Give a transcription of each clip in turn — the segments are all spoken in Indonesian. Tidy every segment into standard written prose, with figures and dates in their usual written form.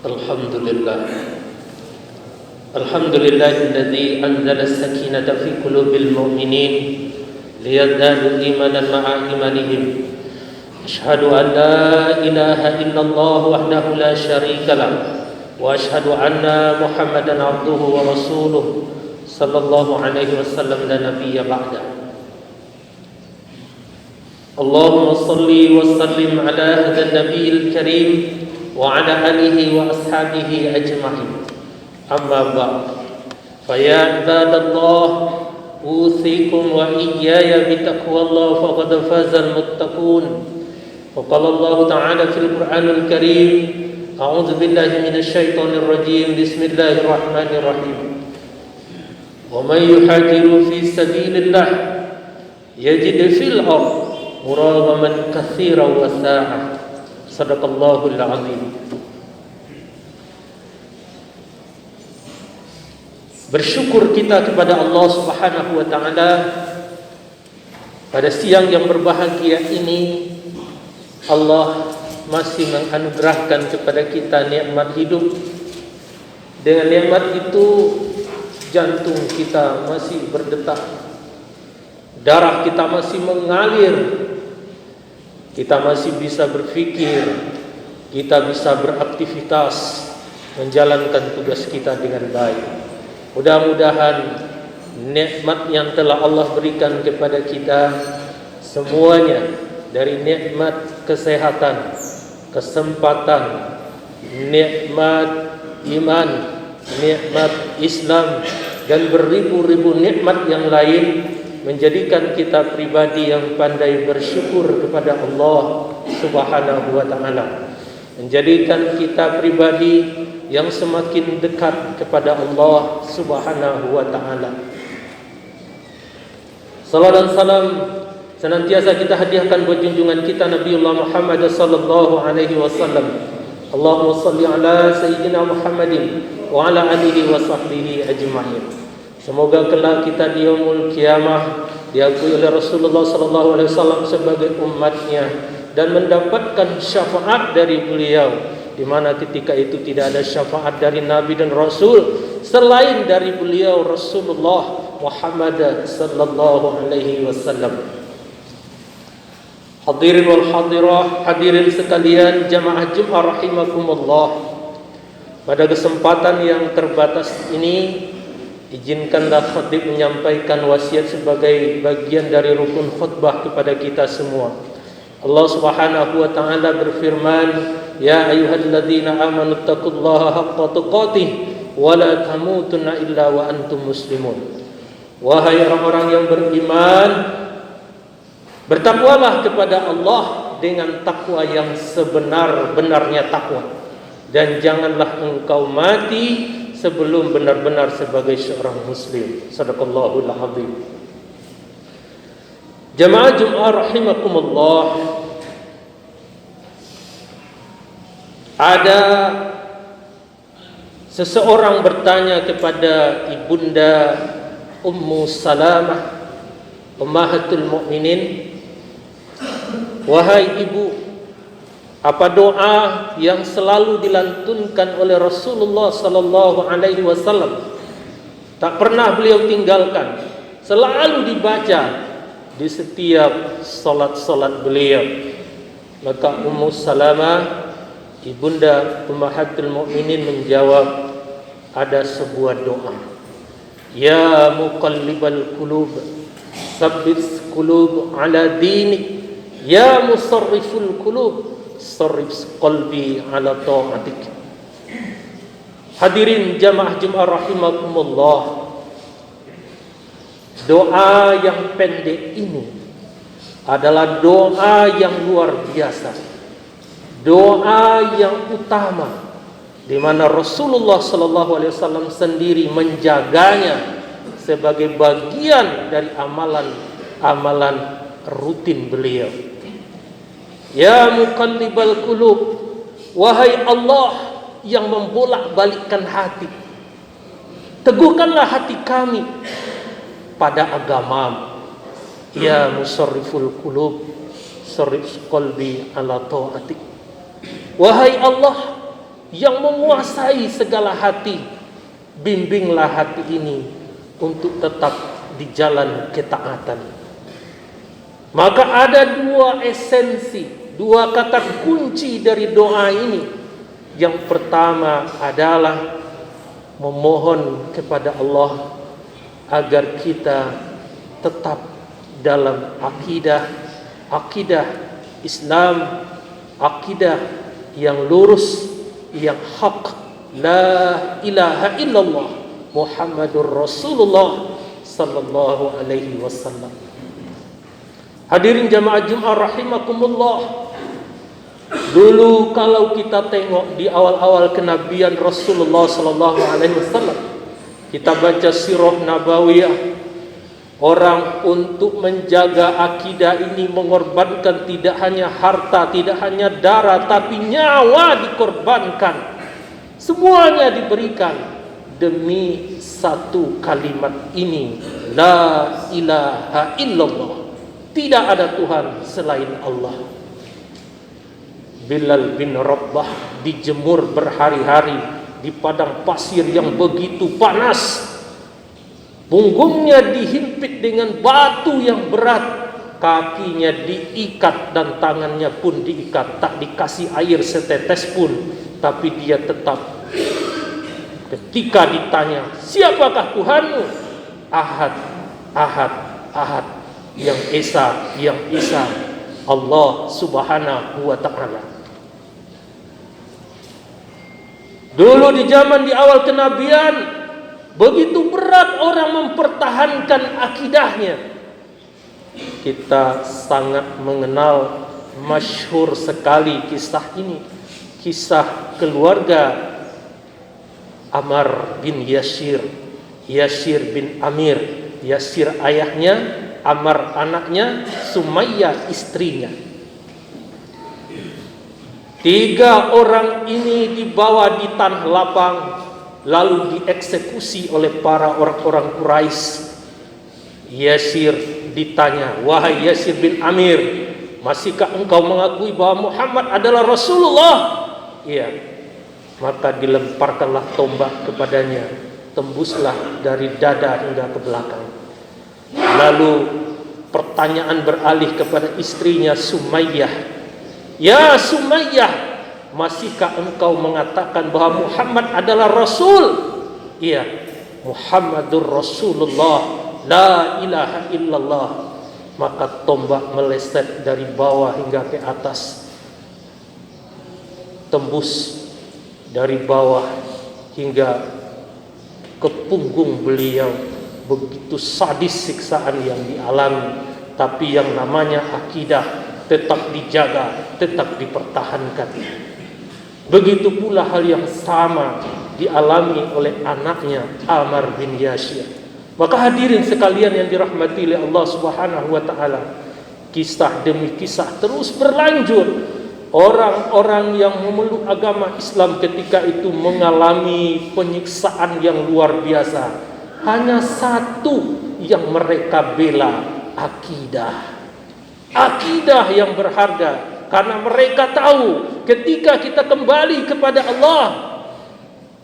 الحمد لله الحمد لله الذي أنزل السكينة في قلوب المؤمنين ليزدادوا إيمانا مع إيمانهم. أشهد أن لا إله إلا الله وحده لا شريك له وأشهد أن محمدا عبده ورسوله صلى الله عليه وسلم لا نبي بعده. اللهم صل وسلم على هذا النبي الكريم وعلى آله وأصحابه أجمعين. أما بعد فيا عباد الله أوصيكم وإياي بتقوى الله فقد فاز المتقون. وقال الله تعالى في القرآن الكريم: أعوذ بالله من الشيطان الرجيم بسم الله الرحمن الرحيم ومن يهاجر في سبيل الله يجد في الأرض مراغما كثيرا وسعة. Sadaqallahul azim. Bersyukur kita kepada Allah Subhanahu wa taala pada siang yang berbahagia ini. Allah masih menganugerahkan kepada kita nikmat hidup. Dengan nikmat itu jantung kita masih berdetak, darah kita masih mengalir, kita masih bisa berpikir, kita bisa beraktivitas, menjalankan tugas kita dengan baik. Mudah-mudahan nikmat yang telah Allah berikan kepada kita semuanya, dari nikmat kesehatan, kesempatan, nikmat iman, nikmat Islam, dan beribu-ribu nikmat yang lain, menjadikan kita pribadi yang pandai bersyukur kepada Allah Subhanahu wa taala, menjadikan kita pribadi yang semakin dekat kepada Allah Subhanahu wa taala. Salam dan salam senantiasa kita hadiahkan buat junjungan kita Nabiullah Muhammad sallallahu alaihi wasallam. Allahumma salli ala sayyidina Muhammadin wa ala alihi wa sahbihi ajma'in. Semoga kelak kita di yaumul kiamah diakui oleh Rasulullah sallallahu alaihi wasallam sebagai umatnya dan mendapatkan syafaat dari beliau, di mana ketika itu tidak ada syafaat dari Nabi dan Rasul selain dari beliau Rasulullah Muhammad sallallahu alaihi wasallam. Hadirin wal hadirah, hadirin sekalian jamaah Jumat rahimakumullah. Pada kesempatan yang terbatas ini, izinkanlah khatib menyampaikan wasiat sebagai bagian dari rukun khutbah kepada kita semua. Allah Subhanahu wa taala berfirman, "Ya ayyuhalladzina amanu taqullaha haqqa tuqatih wa la tamutunna illa wa antum muslimun." Wahai orang-orang yang beriman, bertakwalah kepada Allah dengan takwa yang sebenar-benarnya takwa, dan janganlah engkau mati sebelum benar-benar sebagai seorang muslim. Sadaqallahul azim. Jamaah Jumat rahimakumullah, ada seseorang bertanya kepada ibunda Ummu Salamah ummahatul mukminin, "Wahai ibu, apa doa yang selalu dilantunkan oleh Rasulullah sallallahu alaihi wasallam, tak pernah beliau tinggalkan, selalu dibaca di setiap salat-salat beliau?" Maka Ummu Salamah, ibunda ummahatul mukminin, menjawab, ada sebuah doa. Ya muqallibal qulub, tsabbit qulub ala dinik. Ya musarriful qulub, sarrif qalbi ala ta'atik. Hadirin jamaah Jumat rahimakumullah, doa yang pendek ini adalah doa yang luar biasa, doa yang utama, di mana Rasulullah sallallahu alaihi wasallam sendiri menjaganya sebagai bagian dari amalan rutin beliau. Ya muqallibal qulub, wahai Allah yang membolak-balikkan hati, teguhkanlah hati kami pada agamamu. Ya musarriful qulub, sarrif qalbi ala ta'atik. Wahai Allah yang menguasai segala hati. Bimbinglah hati ini untuk tetap di jalan ketaatan. Maka ada dua esensi, dua kata kunci dari doa ini. Yang pertama adalah memohon kepada Allah agar kita tetap dalam akidah Islam, akidah yang lurus, yang hak, la ilaha illallah Muhammadur Rasulullah sallallahu alaihi wasallam. Hadirin jamaah Jumat rahimakumullah. Dulu kalau kita tengok di awal-awal kenabian Rasulullah sallallahu alaihi wasallam, kita baca sirah nabawiyah, orang untuk menjaga akidah ini mengorbankan tidak hanya harta, tidak hanya darah, tapi nyawa dikorbankan. Semuanya diberikan demi satu kalimat ini, la ilaha illallah. Tidak ada Tuhan selain Allah. Bilal bin Rabah dijemur berhari-hari di padang pasir yang begitu panas. Punggungnya dihimpit dengan batu yang berat, kakinya diikat dan tangannya pun diikat, tak dikasih air setetes pun, tapi dia tetap. Ketika ditanya, siapakah Tuhanmu? Ahad, Ahad, Ahad, yang Esa, Allah Subhanahu wa ta'ala. Dulu di zaman di awal kenabian, begitu berat orang mempertahankan akidahnya. Kita sangat mengenal, masyhur sekali kisah ini, kisah keluarga Ammar bin Yasir, Yasir bin Amir, Yasir ayahnya, Ammar anaknya, Sumayyah istrinya. 3 orang ini dibawa di tanah lapang, lalu dieksekusi oleh para orang-orang Quraisy. Yasir ditanya, wahai Yasir bin Amir, masihkah engkau mengakui bahwa Muhammad adalah Rasulullah? Iya. Maka dilemparkanlah tombak kepadanya, tembuslah dari dada hingga ke belakang. Lalu pertanyaan beralih kepada istrinya Sumayyah, ya Sumayyah, masihkah engkau mengatakan bahwa Muhammad adalah Rasul? Iya, Muhammadur Rasulullah, la ilaha illallah. Maka tombak meleset dari bawah hingga ke atas, tembus dari bawah hingga ke punggung beliau. Begitu sadis siksaan yang dialami, tapi yang namanya akidah tetap dijaga, tetap dipertahankan. Begitu pula hal yang sama dialami oleh anaknya Ammar bin Yasir. Maka hadirin sekalian yang dirahmati oleh Allah Subhanahu wa ta'ala, kisah demi kisah terus berlanjut. Orang-orang yang memeluk agama Islam ketika itu mengalami penyiksaan yang luar biasa. Hanya satu yang mereka bela, akidah. Akidah yang berharga, karena mereka tahu ketika kita kembali kepada Allah,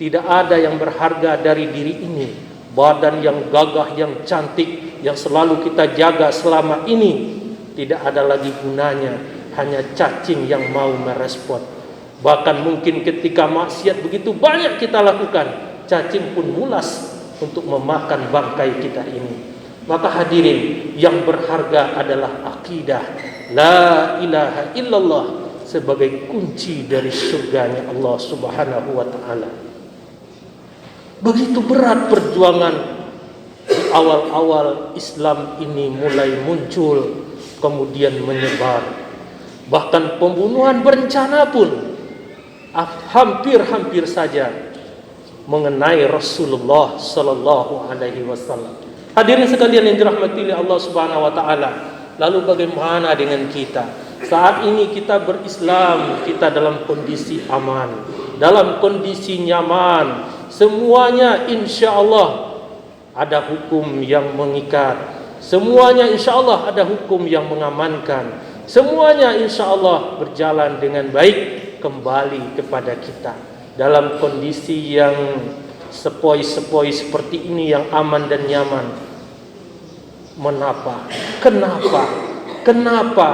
tidak ada yang berharga dari diri ini. Badan yang gagah, yang cantik, yang selalu kita jaga selama ini, tidak ada lagi gunanya. Hanya cacing yang mau merespon. Bahkan mungkin ketika maksiat begitu banyak kita lakukan, cacing pun mulas untuk memakan bangkai kita ini. Maka hadirin, yang berharga adalah akidah, la ilaha illallah, sebagai kunci dari surganya Allah Subhanahu wa ta'ala. Begitu berat perjuangan di awal-awal Islam ini mulai muncul, kemudian menyebar. Bahkan pembunuhan berencana pun hampir-hampir saja mengenai Rasulullah sallallahu alaihi wasallam. Hadirin sekalian yang dirahmati oleh Allah Subhanahu wa taala, lalu bagaimana dengan kita? Saat ini kita berislam, kita dalam kondisi aman, dalam kondisi nyaman. Semuanya insya-Allah ada hukum yang mengikat. Semuanya insya-Allah ada hukum yang mengamankan. Semuanya insya Allah berjalan dengan baik, kembali kepada kita. dalam kondisi yang sepoi-sepoi seperti ini, yang aman dan nyaman. Kenapa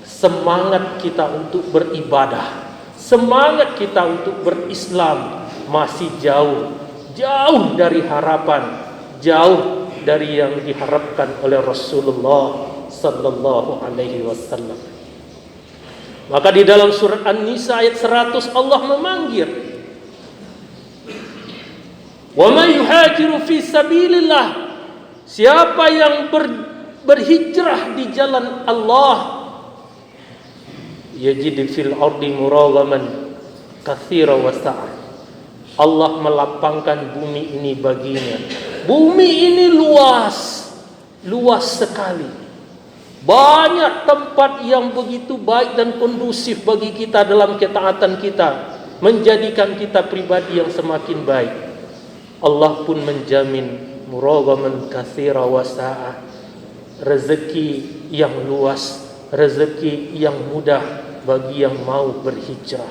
semangat kita untuk beribadah, semangat kita untuk berislam masih jauh dari harapan, jauh dari yang diharapkan oleh Rasulullah sallallahu alaihi wasallam. Maka di dalam surat An-Nisa ayat 100 Allah memanggil, "Wa may yuhajiru fi sabilillah," siapa yang berhijrah di jalan Allah, yajid fil ardi muragaman katsira wa sa'ah. Allah melapangkan bumi ini baginya. Bumi ini luas sekali. Banyak tempat yang begitu baik dan kondusif bagi kita dalam ketaatan kita, menjadikan kita pribadi yang semakin baik. Allah pun menjamin muragaman katsira wa sa'ah, rezeki yang luas, rezeki yang mudah bagi yang mau berhijrah.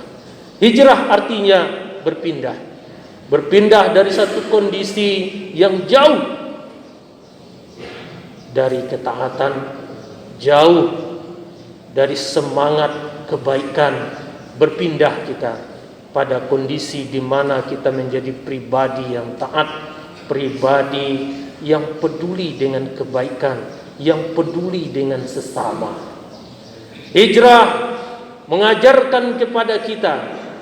Hijrah artinya berpindah dari satu kondisi yang jauh dari ketaatan, jauh dari semangat kebaikan, berpindah kita pada kondisi di mana kita menjadi pribadi yang taat, pribadi yang peduli dengan kebaikan, yang peduli dengan sesama. Hijrah mengajarkan kepada kita,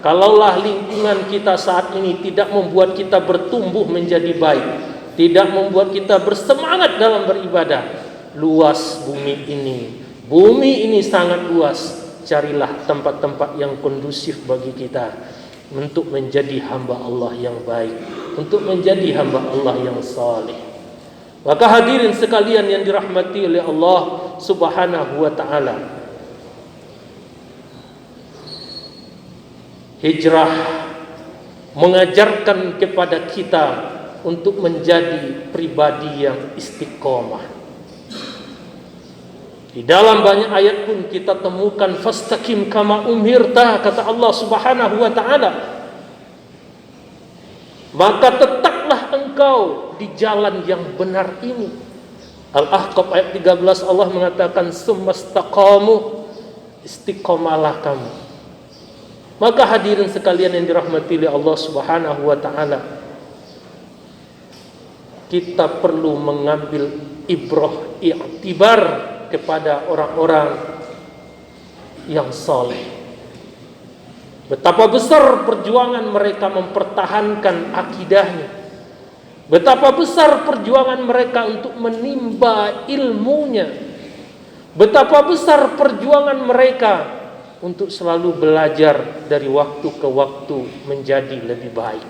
kalaulah lingkungan kita saat ini tidak membuat kita bertumbuh menjadi baik, tidak membuat kita bersemangat dalam beribadah, luas bumi ini sangat luas. Carilah tempat-tempat yang kondusif bagi kita untuk menjadi hamba Allah yang baik, untuk menjadi hamba Allah yang saleh. Maka hadirin sekalian yang dirahmati oleh Allah Subhanahu wa taala, hijrah mengajarkan kepada kita untuk menjadi pribadi yang istiqomah. Di dalam banyak ayat pun kita temukan fastaqim kama umirta, kata Allah Subhanahu wa taala. Maka tetaplah engkau di jalan yang benar ini. Al-Ahqaf ayat 13 Allah mengatakan summastaqamu, istiqomalah kamu. Maka hadirin sekalian yang dirahmati oleh Allah Subhanahu wa taala, kita perlu mengambil ibrah, i'tibar kepada orang-orang yang saleh. Betapa besar perjuangan mereka mempertahankan akidahnya. Betapa besar perjuangan mereka untuk menimba ilmunya. Betapa besar perjuangan mereka untuk selalu belajar dari waktu ke waktu menjadi lebih baik.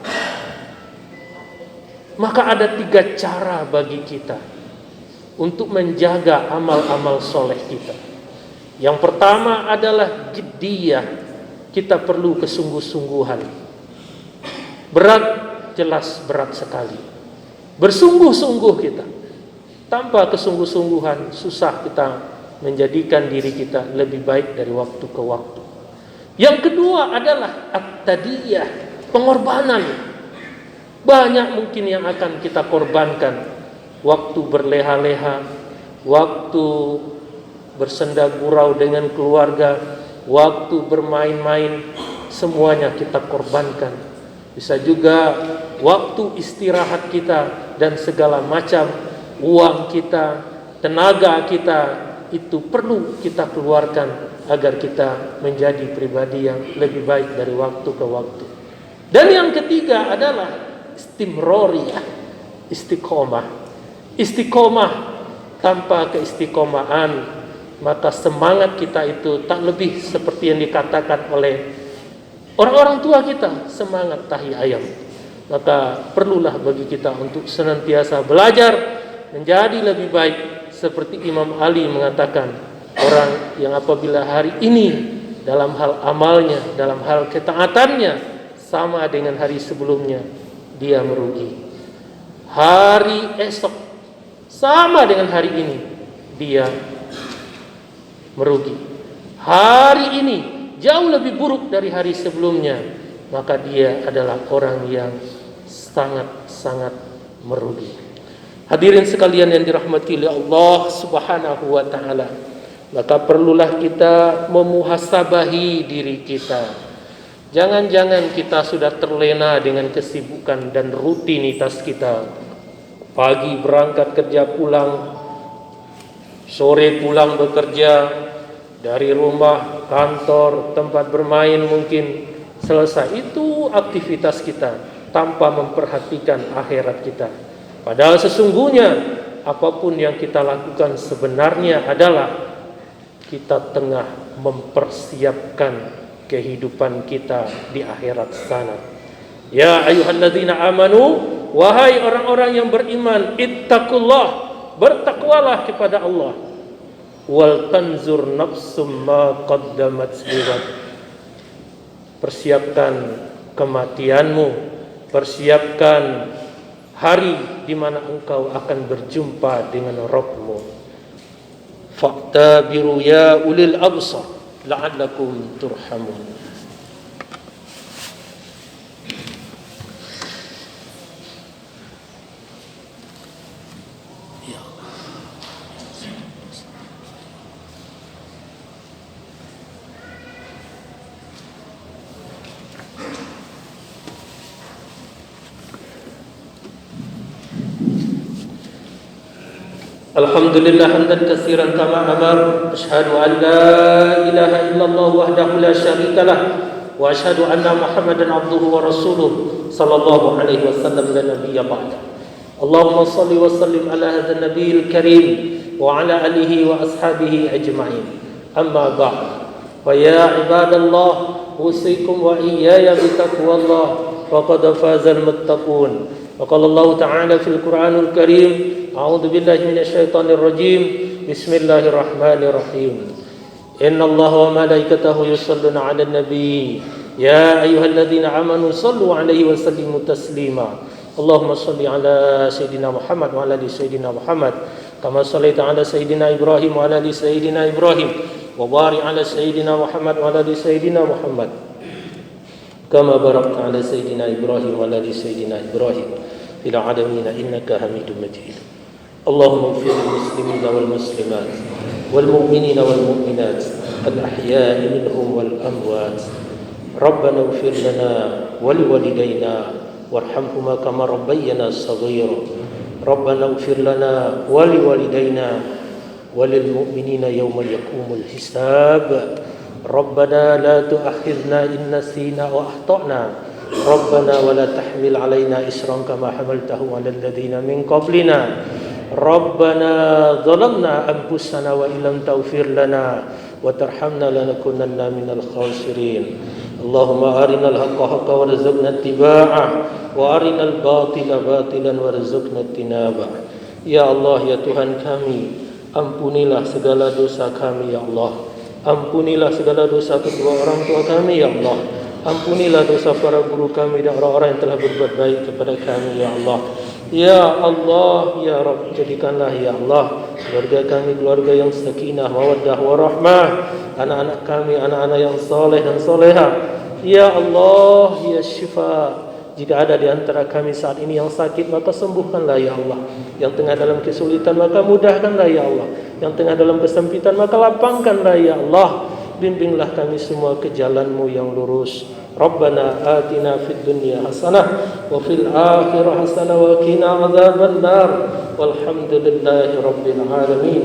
Maka ada 3 cara bagi kita untuk menjaga amal-amal soleh kita. Yang pertama adalah jiddiyah, kita perlu kesungguh-sungguhan. Berat, jelas berat sekali. Bersungguh-sungguh kita. Tanpa kesungguh-sungguhan susah kita menjadikan diri kita lebih baik dari waktu ke waktu. Yang kedua adalah at-tadiyah, pengorbanan. Banyak mungkin yang akan kita korbankan. Waktu berleha-leha, waktu bersenda gurau dengan keluarga, waktu bermain-main, semuanya kita korbankan. Bisa juga waktu istirahat kita dan segala macam uang kita, tenaga kita, itu perlu kita keluarkan agar kita menjadi pribadi yang lebih baik dari waktu ke waktu. Dan yang ketiga adalah istimroriyah, istiqomah. Istiqomah, tanpa keistiqomahan maka semangat kita itu tak lebih seperti yang dikatakan oleh orang-orang tua kita, semangat tahi ayam. Maka perlulah bagi kita untuk senantiasa belajar menjadi lebih baik. Seperti Imam Ali mengatakan, orang yang apabila hari ini dalam hal amalnya, dalam hal ketaatannya sama dengan hari sebelumnya, dia merugi. Hari esok sama dengan hari ini, dia merugi. Hari ini jauh lebih buruk dari hari sebelumnya, maka dia adalah orang yang sangat-sangat merugi. Hadirin sekalian yang dirahmati oleh Allah Subhanahu wa taala, maka perlulah kita memuhasabahi diri kita. Jangan-jangan kita sudah terlena dengan kesibukan dan rutinitas kita. Pagi berangkat kerja, pulang sore pulang bekerja, dari rumah, kantor, tempat bermain mungkin selesai. Itu aktivitas kita tanpa memperhatikan akhirat kita. Padahal sesungguhnya apapun yang kita lakukan sebenarnya adalah kita tengah mempersiapkan kehidupan kita di akhirat sana. Ya ayyuhalladzina amanu, wahai orang-orang yang beriman, ittaqullah, bertakwalah kepada Allah. Wal tanzur nafsum ma qaddamat liwad. Persiapkan kematianmu, persiapkan hari di mana engkau akan berjumpa dengan Rabbmu. Fa'tabiru ya ulil absar la'allakum turhamun. Alhamdulillah hamdan katsiran kama amar. Asyhadu an la ilaha illallah wahdahu la syarikalah wa asyhadu anna Muhammadan abduhu wa rasuluh sallallahu alaihi wasallam la nabiyya ba'da. Allahumma shalli wa sallim ala hadzal nabiyil karim wa ala alihi wa ashabihi ajma'in. Amma ba'd. Fa ya ibadallah, usikum wa iyaya bi taqwallah faqad fazal muttaqun. Wa qala Allah ta'ala fil Qur'anil Karim, a'udzu billahi minasyaitonir rajim. Bismillahirrahmanirrahim. Innallaha wa malaikatahu yusholluna 'alan nabi. Ya ayyuhalladzina amanu shallu 'alaihi wa sallimu taslima. Allahumma shalli 'ala sayidina Muhammad wa 'ala ali sayidina Muhammad kama shallaita 'ala sayidina Ibrahim wa 'ala ali sayidina Ibrahim wa barik 'ala sayidina Muhammad wa 'ala ali sayidina Muhammad kama barakta 'ala sayidina Ibrahim wa 'ala ali sayidina Ibrahim fil 'alamin innaka Hamidum Majid. Allahumma ighfir lil muslimina wal muslimat wal mu'minina wal mu'minat al ahya'i minhum wal amwat. Rabbana ighfir lana wa liwalidayna warhamhuma kama rabbayyana shaghira. Rabbana ighfir lana wa liwalidayna walil mu'minina yawma yaqumul hisab. Rabbana la tu'akhidhna in nasina wa akhtana. Rabbana wa la tahmil 'alaina isran kama hamaltahu 'alal ladzina min qablina. Rabbana zalamna anfusana wa illam taghfir lana wa tarhamna lanakunanna minal khasirin. Allahumma arinal haqqa haqqan warzuqna ittiba'ah wa arinal batila batilan warzuqna ijtinabah. Ya Allah, ya Tuhan kami, ampunilah segala dosa kami ya Allah. Ampunilah segala dosa kedua orang tua kami ya Allah. Ampunilah dosa para guru kami dan orang-orang yang telah berbuat baik kepada kami ya Allah. Ya Allah, ya Rabb, jadikanlah ya Allah keluarga kami keluarga yang sakinah, mawaddah, warahmah. Anak-anak kami anak-anak yang soleh dan soleha. Ya Allah, ya Syifa, jika ada di antara kami saat ini yang sakit, maka sembuhkanlah ya Allah. Yang tengah dalam kesulitan, maka mudahkanlah ya Allah. Yang tengah dalam kesempitan, maka lapangkanlah ya Allah. Bimbinglah kami semua ke jalan-Mu yang lurus. Rabbana atina fid dunya hasanah wa fil akhirati hasanah wa qina adzabannar. Walhamdulillahi rabbil alamin.